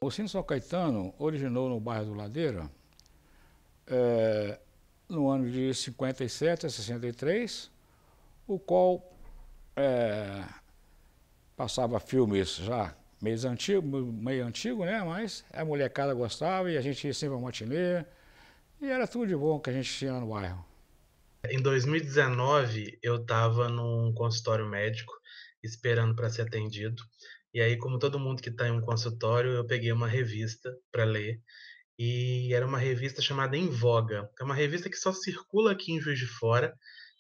O Cine São Caetano originou no bairro do Ladeira no ano de 57 a 63, o qual passava filmes já meio antigo, né? Mas a molecada gostava e a gente ia sempre ao matinê. E era tudo de bom que a gente tinha no bairro. Em 2019, eu estava num consultório médico esperando para ser atendido. E aí, como todo mundo que está em um consultório, eu peguei uma revista para ler. E era uma revista chamada Em Voga. É uma revista que só circula aqui em Juiz de Fora,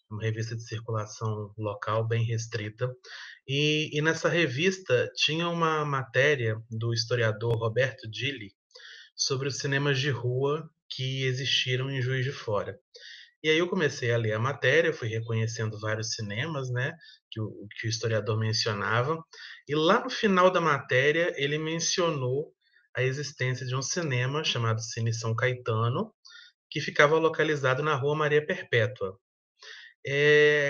uma revista de circulação local bem restrita. E nessa revista tinha uma matéria do historiador Roberto Dilli sobre os cinemas de rua que existiram em Juiz de Fora. E aí eu comecei a ler a matéria, fui reconhecendo vários cinemas, né, que o historiador mencionava, e lá no final da matéria ele mencionou a existência de um cinema chamado Cine São Caetano, que ficava localizado na Rua Maria Perpétua.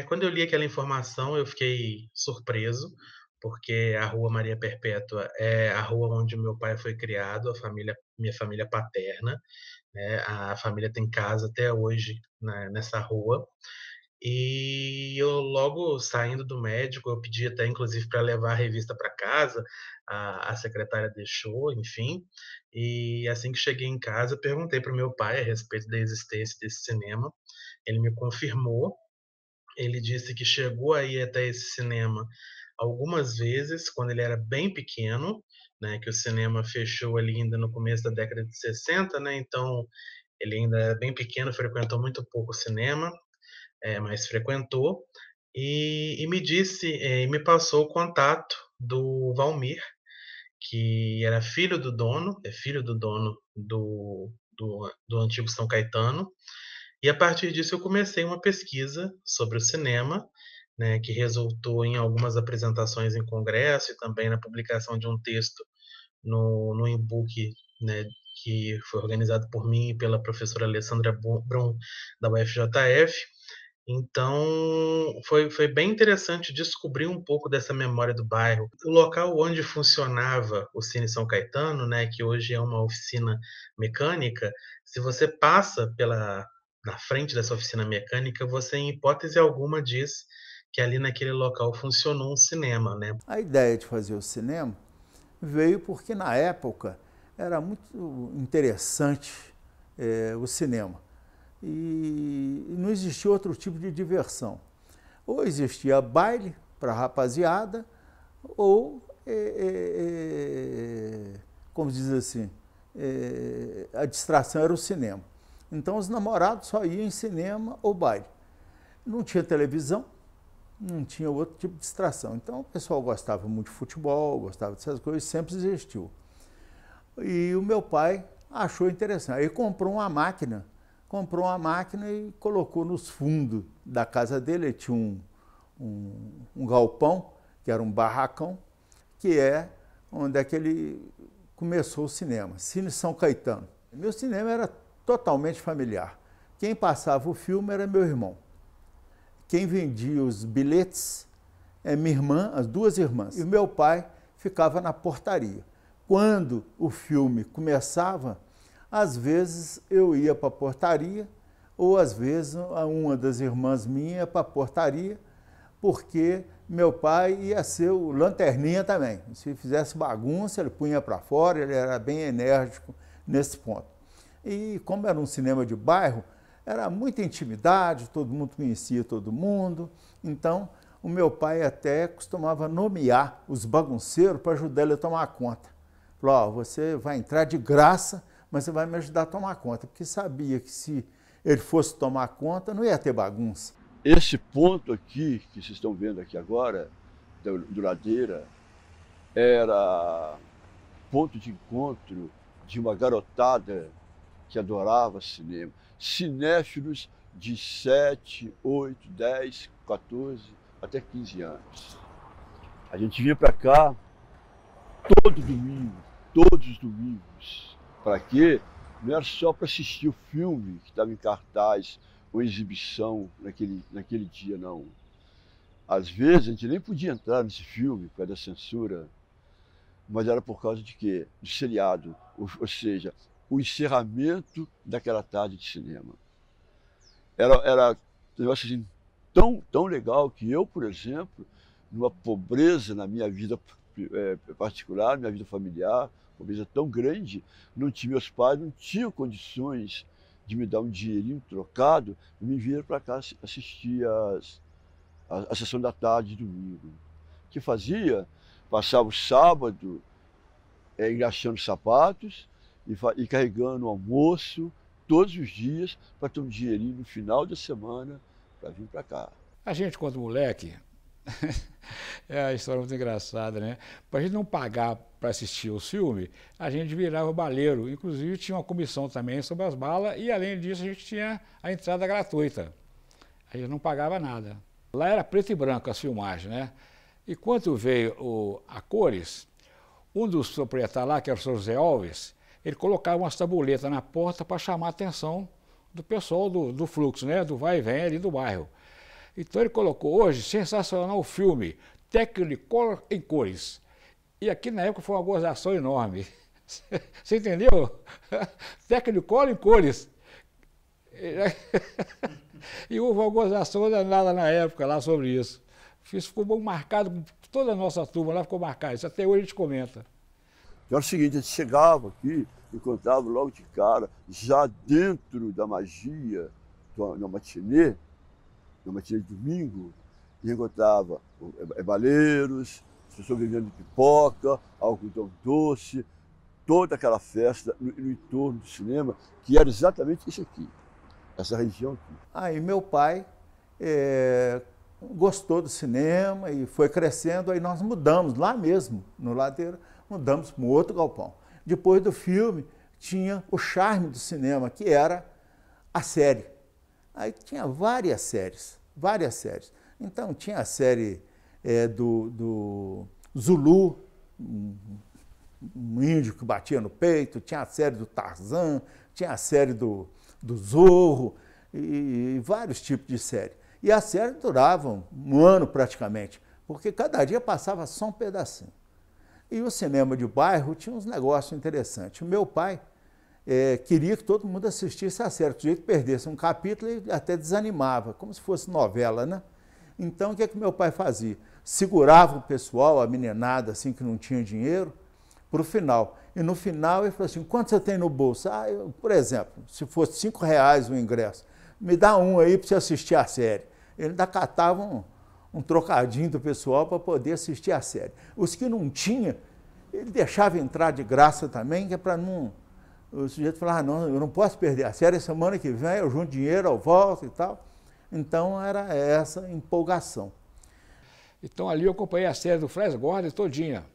Quando eu li aquela informação, eu fiquei surpreso, porque a Rua Maria Perpétua é a rua onde o meu pai foi criado, minha família paterna, né? A família tem casa até hoje, né, nessa rua. E eu logo saindo do médico, eu pedi até inclusive para levar a revista para casa, a secretária deixou, enfim. E assim que cheguei em casa, perguntei para o meu pai a respeito da existência desse cinema. Ele me confirmou. Ele disse que chegou a ir até esse cinema algumas vezes, quando ele era bem pequeno, né, que o cinema fechou ali ainda no começo da década de 60, né, então ele ainda era bem pequeno, frequentou muito pouco o cinema, mas frequentou, e me disse, e me passou o contato do Valmir, que era filho do dono, é filho do dono do antigo São Caetano, e a partir disso eu comecei uma pesquisa sobre o cinema, né, que resultou em algumas apresentações em congresso e também na publicação de um texto no e-book, né, que foi organizado por mim e pela professora Alessandra Brum, da UFJF. Então, foi bem interessante descobrir um pouco dessa memória do bairro. O local onde funcionava o Cine São Caetano, né, que hoje é uma oficina mecânica, se você passa na frente dessa oficina mecânica, você, em hipótese alguma, diz que ali naquele local funcionou um cinema, né? A ideia de fazer o cinema veio porque, na época, era muito interessante o cinema. E não existia outro tipo de diversão. Ou existia baile para a rapaziada, ou, como diz assim, a distração era o cinema. Então os namorados só iam em cinema ou baile. Não tinha televisão, não tinha outro tipo de distração. Então o pessoal gostava muito de futebol, gostava dessas coisas, sempre existiu. E o meu pai achou interessante. Aí comprou uma máquina e colocou nos fundos da casa dele. Ele tinha um galpão, que era um barracão, que é onde é que ele começou o cinema, Cine São Caetano. Meu cinema era totalmente familiar. Quem passava o filme era meu irmão. Quem vendia os bilhetes é minha irmã, as duas irmãs. E o meu pai ficava na portaria. Quando o filme começava, às vezes eu ia para a portaria, ou às vezes uma das irmãs minhas ia para a portaria, porque meu pai ia ser o lanterninha também. Se fizesse bagunça, ele punha para fora, ele era bem enérgico nesse ponto. E como era um cinema de bairro, era muita intimidade, todo mundo conhecia todo mundo. Então, o meu pai até costumava nomear os bagunceiros para ajudar ele a tomar conta. Falou, você vai entrar de graça, mas você vai me ajudar a tomar conta, porque sabia que se ele fosse tomar conta, não ia ter bagunça. Esse ponto aqui, que vocês estão vendo aqui agora, do Ladeira, era ponto de encontro de uma garotada que adorava cinema. Cinéfilos de 7, 8, 10, 14, até 15 anos. A gente vinha para cá todo domingo, todos os domingos. Para quê? Não era só para assistir o filme que estava em cartaz ou exibição naquele dia, não. Às vezes a gente nem podia entrar nesse filme por causa da censura. mas era por causa de quê? Do seriado, ou seja, o encerramento daquela tarde de cinema. Era um negócio assim, tão legal que eu, por exemplo, numa pobreza na minha vida particular, minha vida familiar, pobreza tão grande, meus pais não tinham condições de me dar um dinheirinho trocado e me vir para cá assistir a sessão da tarde de domingo. O que fazia? Passava o sábado engraxando sapatos e carregando o almoço todos os dias para ter um dinheirinho no final da semana para vir para cá. A gente, quando moleque, é uma história muito engraçada, né? Para a gente não pagar para assistir o filme, a gente virava baleiro. Inclusive tinha uma comissão também sobre as balas e, além disso, a gente tinha a entrada gratuita. A gente não pagava nada. Lá era preto e branco as filmagens, né? E quando veio a cores, um dos proprietários lá, que era o Sr. José Alves, ele colocava umas tabuletas na porta para chamar a atenção do pessoal do fluxo, né? Do vai e vem ali do bairro. Então ele colocou hoje, sensacional o filme, Technicolor em cores. E aqui na época foi uma gozação enorme. Você entendeu? Technicolor em cores. E houve uma gozação danada na época lá sobre isso. Isso ficou marcado, toda a nossa turma lá ficou marcada, isso até hoje a gente comenta. Era o seguinte, a gente chegava aqui, encontrava logo de cara, já dentro da magia, na matinê de domingo, e encontrava baleiros, as pessoas vendendo pipoca, algodão doce, toda aquela festa no entorno do cinema, que era exatamente isso aqui, essa região aqui. Aí meu pai gostou do cinema e foi crescendo, aí nós mudamos lá mesmo, no Ladeira, mudamos para um outro galpão. Depois do filme, tinha o charme do cinema, que era a série. Aí tinha várias séries. Então tinha a série do Zulu, um índio que batia no peito, tinha a série do Tarzan, tinha a série do Zorro, e vários tipos de série. E as séries duravam um ano praticamente, porque cada dia passava só um pedacinho. E o cinema de bairro tinha uns negócios interessantes. O meu pai queria que todo mundo assistisse a série. Do jeito que perdesse um capítulo, ele até desanimava, como se fosse novela, né? Então, o que meu pai fazia? Segurava o pessoal, a meninada, assim, que não tinha dinheiro, para o final. E no final ele falou assim, quanto você tem no bolso? Por exemplo, se fosse R$5 o ingresso, me dá um aí para você assistir a série. Ele ainda catava um trocadinho do pessoal para poder assistir a série. Os que não tinha, ele deixava entrar de graça também, que é para não... O sujeito falava, não, eu não posso perder a série, semana que vem eu junto dinheiro, eu volto e tal. Então era essa empolgação. Então ali eu acompanhei a série do Flash Gordon todinha.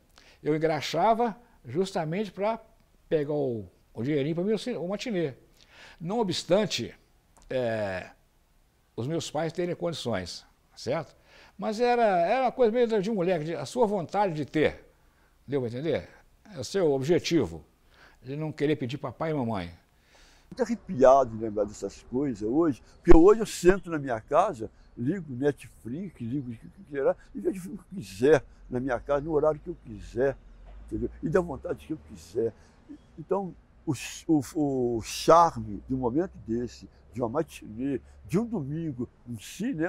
Eu engraxava justamente para pegar o dinheirinho para o matinê. Não obstante, os meus pais terem condições, certo? Mas era uma coisa meio de um moleque, a sua vontade de ter, deu para entender? É o seu objetivo, de não querer pedir papai e mamãe. Muito arrepiado de lembrar dessas coisas hoje, porque hoje eu sento na minha casa, ligo Netflix, ligo o que quiser, e vejo o filme que eu quiser na minha casa, no horário que eu quiser, entendeu? E da vontade que eu quiser. Então, o charme de um momento desse, de uma matinê, de um domingo, no Cine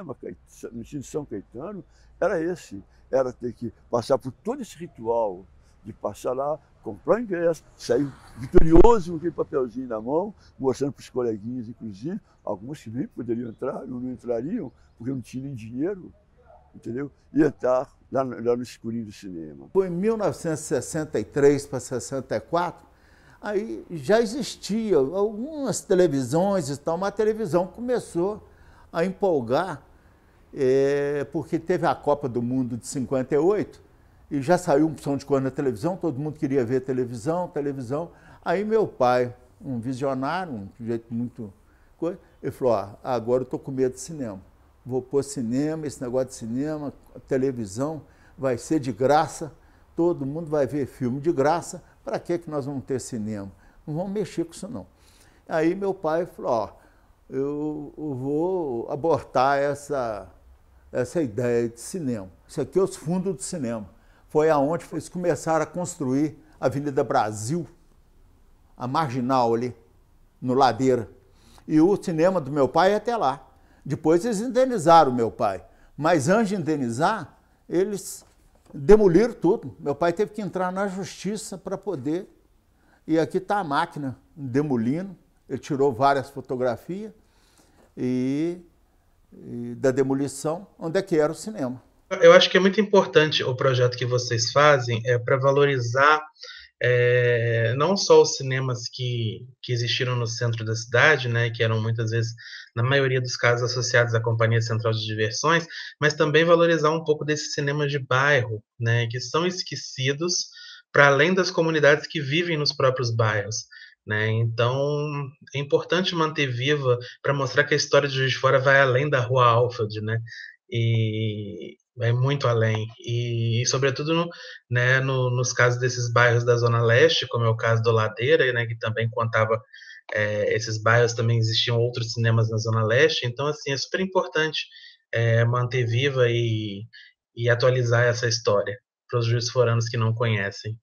São Caetano, era esse. Era ter que passar por todo esse ritual, de passar lá, comprar o ingresso, sair vitorioso com aquele papelzinho na mão, mostrando para os coleguinhas, inclusive, alguns que nem poderiam entrar, não entrariam, porque não tinham nem dinheiro, entendeu? E entrar lá no escurinho do cinema. Foi em 1963 para 64, aí já existia algumas televisões e tal, mas a televisão começou a empolgar, porque teve a Copa do Mundo de 58, e já saiu um som de cor na televisão, todo mundo queria ver televisão. Aí meu pai, um visionário, um jeito muito... ele falou, agora eu estou com medo de cinema. Vou pôr cinema, esse negócio de cinema, televisão, vai ser de graça, todo mundo vai ver filme de graça, para que nós vamos ter cinema? Não vamos mexer com isso não. Aí meu pai falou, eu vou abortar essa ideia de cinema. Isso aqui é os fundos do cinema. foi aonde eles começaram a construir a Avenida Brasil, a Marginal ali, no Ladeira. E o cinema do meu pai é até lá. Depois eles indenizaram o meu pai. Mas antes de indenizar, eles demoliram tudo. Meu pai teve que entrar na justiça para poder. E aqui está a máquina demolindo. Ele tirou várias fotografias e da demolição, onde é que era o cinema. Eu acho que é muito importante o projeto que vocês fazem para valorizar não só os cinemas que existiram no centro da cidade, né, que eram muitas vezes, na maioria dos casos, associados à Companhia Central de Diversões, mas também valorizar um pouco desses cinemas de bairro, né, que são esquecidos para além das comunidades que vivem nos próprios bairros. Né? Então, é importante manter viva para mostrar que a história de Juiz de Fora vai além da Rua Alfred, né? E vai muito além. E sobretudo, né, nos casos desses bairros da Zona Leste, como é o caso do Ladeira, né, que também contava esses bairros, também existiam outros cinemas na Zona Leste. Então, assim, é super importante manter viva e atualizar essa história para os juiz-foranos que não conhecem.